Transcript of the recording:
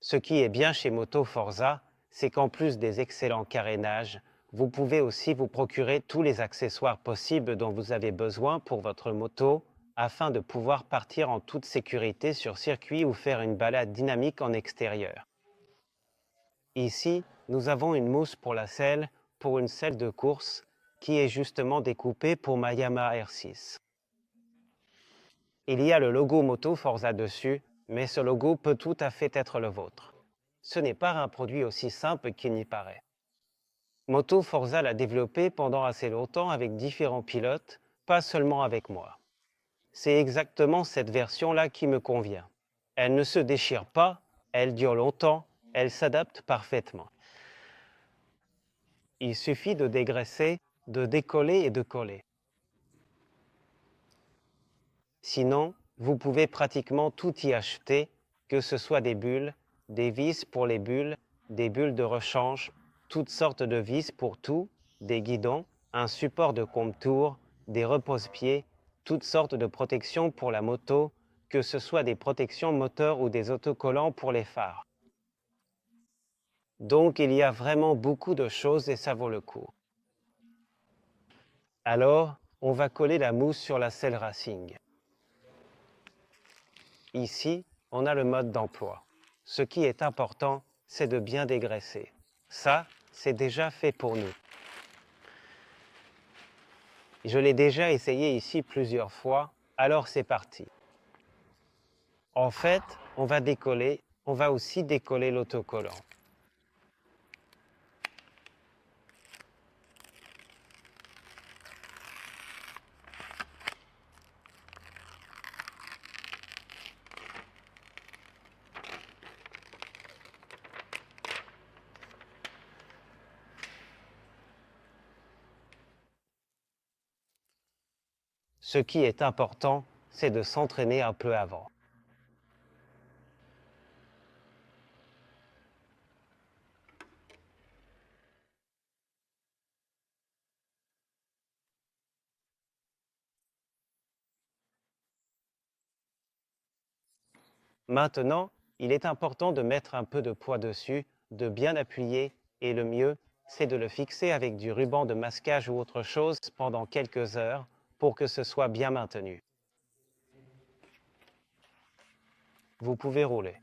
Ce qui est bien chez Moto Forza, c'est qu'en plus des excellents carénages, vous pouvez aussi vous procurer tous les accessoires possibles dont vous avez besoin pour votre moto afin de pouvoir partir en toute sécurité sur circuit ou faire une balade dynamique en extérieur. Ici, nous avons une mousse pour la selle, pour une selle de course, qui est justement découpée pour ma Yamaha R6. Il y a le logo Moto Forza dessus, mais ce logo peut tout à fait être le vôtre. Ce n'est pas un produit aussi simple qu'il n'y paraît. Moto Forza l'a développé pendant assez longtemps avec différents pilotes, pas seulement avec moi. C'est exactement cette version-là qui me convient. Elle ne se déchire pas, elle dure longtemps, elle s'adapte parfaitement. Il suffit de dégraisser, de décoller et de coller. Sinon, vous pouvez pratiquement tout y acheter, que ce soit des bulles, des vis pour les bulles, des bulles de rechange, toutes sortes de vis pour tout, des guidons, un support de compte-tour, des repose-pieds, toutes sortes de protections pour la moto, que ce soit des protections moteur ou des autocollants pour les phares. Donc il y a vraiment beaucoup de choses et ça vaut le coup. Alors, on va coller la mousse sur la selle Racing. Ici, on a le mode d'emploi. Ce qui est important, c'est de bien dégraisser. Ça, c'est déjà fait pour nous. Je l'ai déjà essayé ici plusieurs fois, alors c'est parti. En fait, on va aussi décoller l'autocollant. Ce qui est important, c'est de s'entraîner un peu avant. Maintenant, il est important de mettre un peu de poids dessus, de bien appuyer, et le mieux, c'est de le fixer avec du ruban de masquage ou autre chose pendant quelques heures pour que ce soit bien maintenu. Vous pouvez rouler.